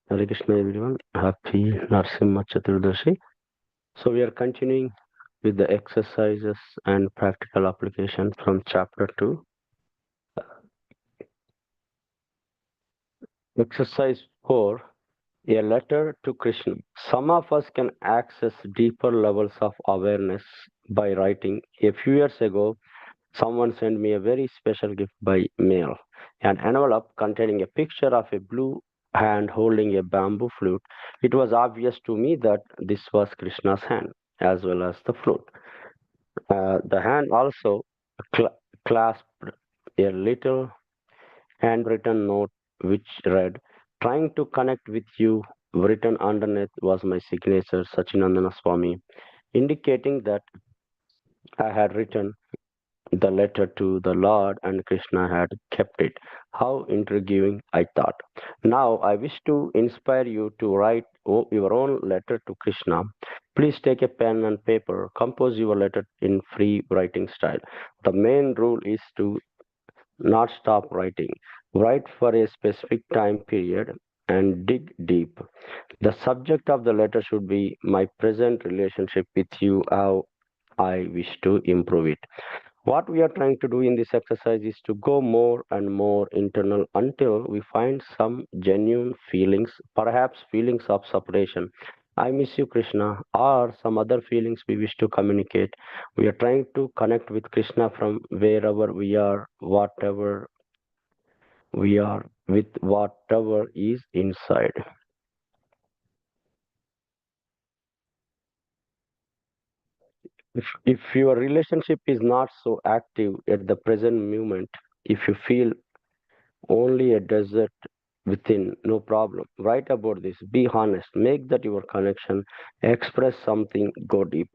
Hare Krishna everyone. Happy Narsimha Chaturdashi. So we are continuing with the exercises and practical application from chapter 2. Exercise 4. A letter to Krishna. Some of us can access deeper levels of awareness by writing. A few years ago, someone sent me a very special gift by mail, an envelope containing a picture of a blue hand holding a bamboo flute. It was obvious to me that this was Krishna's hand as well as the flute. The hand also cl- clasped a little handwritten note which read, "Trying to connect with you." Written underneath was my signature, Sachinandana Swami, indicating that I had written the letter to the Lord and Krishna had kept it. How intriguing, I thought. Now I wish to inspire you to write your own letter to Krishna. Please take a pen and paper, compose your letter in free writing style. The main rule is to not stop writing. Write for a specific time period and dig deep. The subject of the letter should be my present relationship with you, how I wish to improve it. What we are trying to do in this exercise is to go more and more internal until we find some genuine feelings, perhaps feelings of separation. I miss you, Krishna, or some other feelings we wish to communicate. We are trying to connect with Krishna from wherever we are, whatever we are, with whatever is inside. If your relationship is not so active at the present moment, if you feel only a desert within, no problem. Write about this. Be honest. Make that your connection. Express something. Go deep.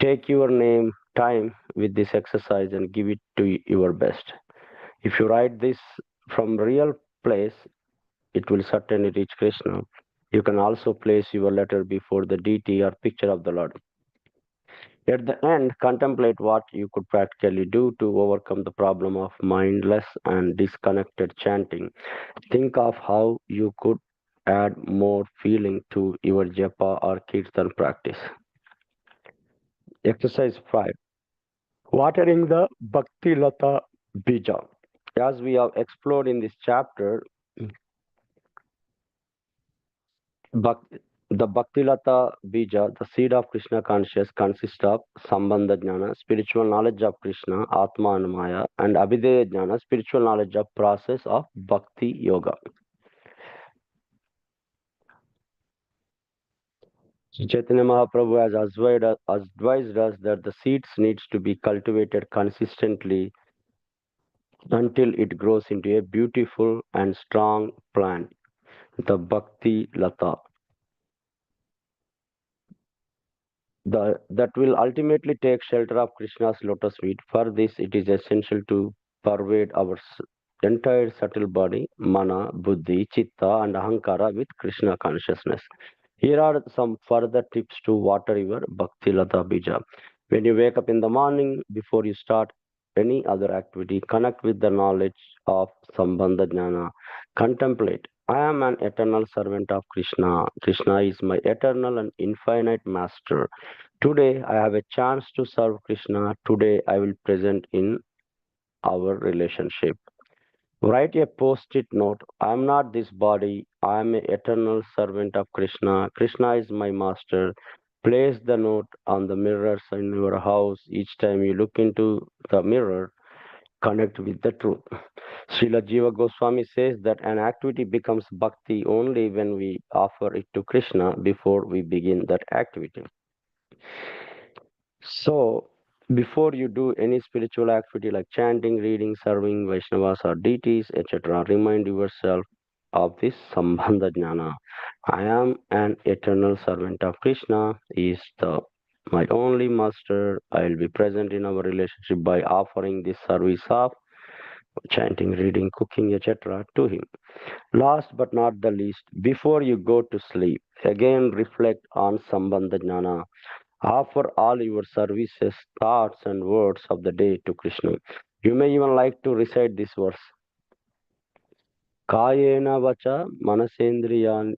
Take your name, time with this exercise and give it to your best. If you write this from real place, it will certainly reach Krishna. You can also place your letter before the deity or picture of the Lord. At the end, contemplate what you could practically do to overcome the problem of mindless and disconnected chanting. Think of how you could add more feeling to your japa or kirtan practice. Exercise 5. Watering the Bhakti Lata Bija. As we have explored in this chapter, Bhak- the Bhakti Lata Bija, the seed of Krishna consciousness, consists of Sambandha Jnana, spiritual knowledge of Krishna, Atma and Maya, and Abhideya Jnana, spiritual knowledge of process of Bhakti Yoga. Chaitanya Mahaprabhu has advised us that the seeds needs to be cultivated consistently until it grows into a beautiful and strong plant, the Bhakti Lata, that will ultimately take shelter of Krishna's lotus feet. For this, it is essential to pervade our entire subtle body, mana, buddhi, chitta, and ahankara with Krishna consciousness. Here are some further tips to water your Bhakti Lata Bija. When you wake up in the morning, before you start any other activity, connect with the knowledge of Sambandha Jnana. Contemplate. I am an eternal servant of Krishna. Krishna is my eternal and infinite master. Today I have a chance to serve Krishna. Today I will present in our relationship. Write a post-it note. I am not this body. I am an eternal servant of Krishna. Krishna is my master. Place the note on the mirrors in your house. Each time you look into the mirror, connect with the truth. Srila Jiva Goswami says that an activity becomes bhakti only when we offer it to Krishna before we begin that activity. So, before you do any spiritual activity like chanting, reading, serving Vaishnavas or deities, etc., remind yourself of this Sambandha Jnana. I am an eternal servant of Krishna. He is the my only master. I will be present in our relationship by offering this service of chanting, reading, cooking, etc. to him. Last but not the least, before you go to sleep, again reflect on Sambandha Jnana. Offer all your services, thoughts, and words of the day to Krishna. You may even like to recite this verse. Kayena vacha manasendriyan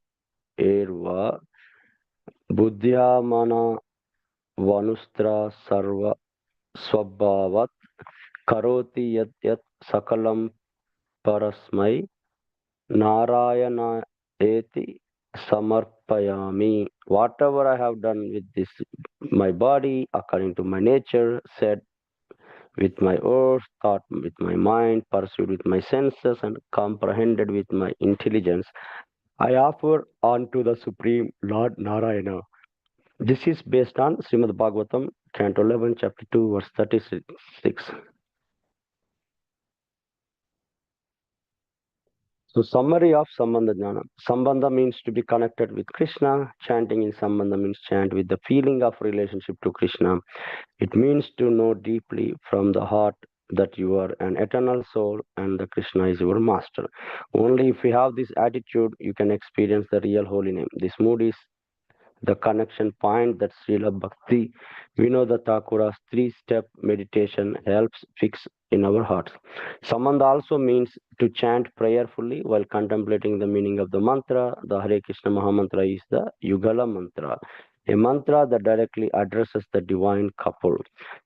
erva buddhyamana vanustra sarva swabhavat karoti yat yat sakalam parasmai narayana eti samarpayami. Whatever I have done with this my body according to my nature, said with my earth, thought with my mind, pursued with my senses, and comprehended with my intelligence, I offer unto the Supreme Lord Narayana. This is based on Srimad Bhagavatam, Canto 11, Chapter 2, verse 36. So, summary of Sambandha Jnana. Sambandha means to be connected with Krishna. Chanting in Sambandha means chant with the feeling of relationship to Krishna. It means to know deeply from the heart that you are an eternal soul and the Krishna is your master. Only if you have this attitude, you can experience the real holy name. This mood is the connection point that Srila Bhakti Vinodha Thakura's three-step meditation helps fix in our hearts. Samandha also means to chant prayerfully while contemplating the meaning of the mantra. The Hare Krishna Mahamantra is the Yugala mantra, a mantra that directly addresses the divine couple.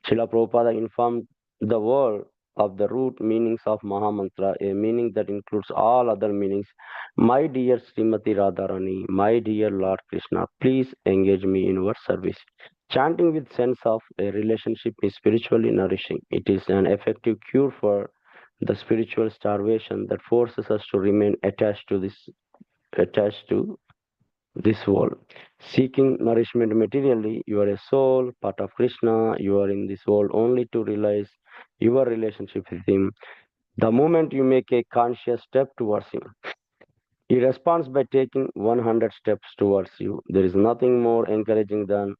Srila Prabhupada informed the world of the root meanings of Mahamantra, a meaning that includes all other meanings. My dear Srimati Radharani, my dear Lord Krishna, please engage me in your service. Chanting with sense of a relationship is spiritually nourishing. It is an effective cure for the spiritual starvation that forces us to remain attached to this world. Seeking nourishment materially, you are a soul, part of Krishna. You are in this world only to realize your relationship with Him. The moment you make a conscious step towards Him, He responds by taking 100 steps towards you. There is nothing more encouraging than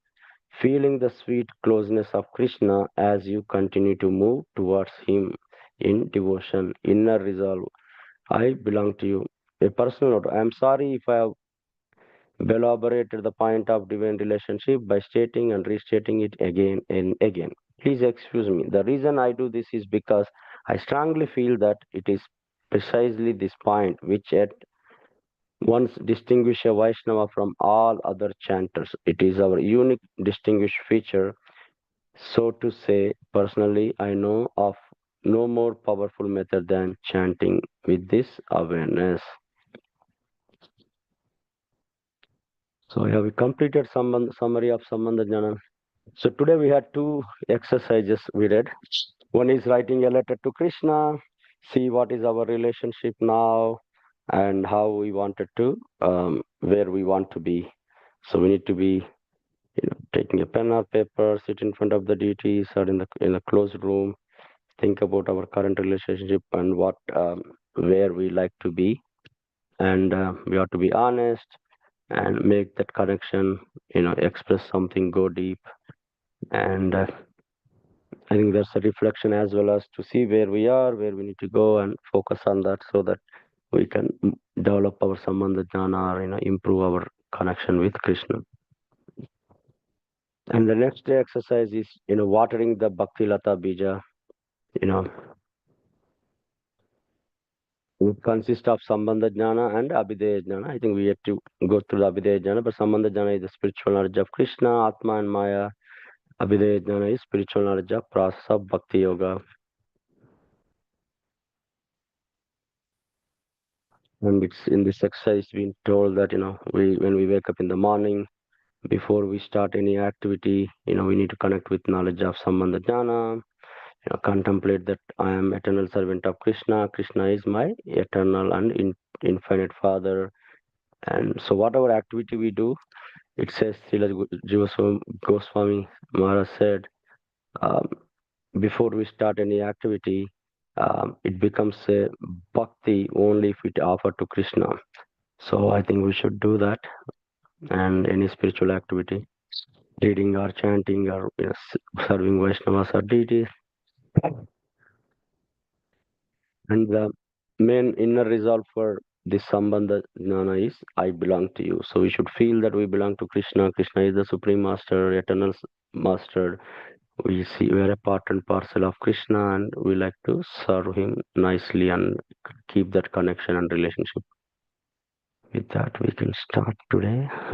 feeling the sweet closeness of Krishna as you continue to move towards Him in devotion, inner resolve. I belong to you. A personal note. I am sorry if I have elaborated the point of divine relationship by stating and restating it again and again. Please excuse me. The reason I do this is because I strongly feel that it is precisely this point which at once distinguish a Vaishnava from all other chanters. It is our unique distinguished feature. So to say, personally, I know of no more powerful method than chanting with this awareness. So I have completed summary of Sambandha Jnana. So today we had two exercises we read. One is writing a letter to Krishna, see what is our relationship now and how we wanted to, where we want to be. So we need to be taking a pen or paper, sit in front of the deities or in a closed room, think about our current relationship and what where we like to be, and we have to be honest and make that connection. Express something, go deep, and I think that's a reflection as well as to see where we are, where we need to go, and focus on that so that we can develop our sambandha jnana or improve our connection with Krishna. And the next day exercise is watering the bhakti lata bija. You know, it consists of Sambandha Jnana and Abhidheya Jnana. I think we have to go through the Abhidheya Jnana, but Sambandha Jnana is the spiritual knowledge of Krishna, Atma and Maya. Abhidheya Jnana is spiritual knowledge of process of Bhakti Yoga. And it's in this exercise being told that, when we wake up in the morning, before we start any activity, we need to connect with knowledge of Sambandha Jnana, contemplate that I am eternal servant of Krishna. Krishna is my eternal and infinite Father. And so whatever activity we do, it says Srila Jiva Goswami Maharaj said, um, before we start any activity, it becomes a bhakti only if it offered to Krishna. So I think we should do that, and any spiritual activity, reading or chanting or serving Vaishnavas or deities. And the main inner resolve for this Sambandha Jnana is I belong to you. So we should feel that we belong to Krishna. Krishna is the Supreme Master, Eternal Master. We see we are a part and parcel of Krishna and we like to serve him nicely and keep that connection and relationship. With that, we can start today.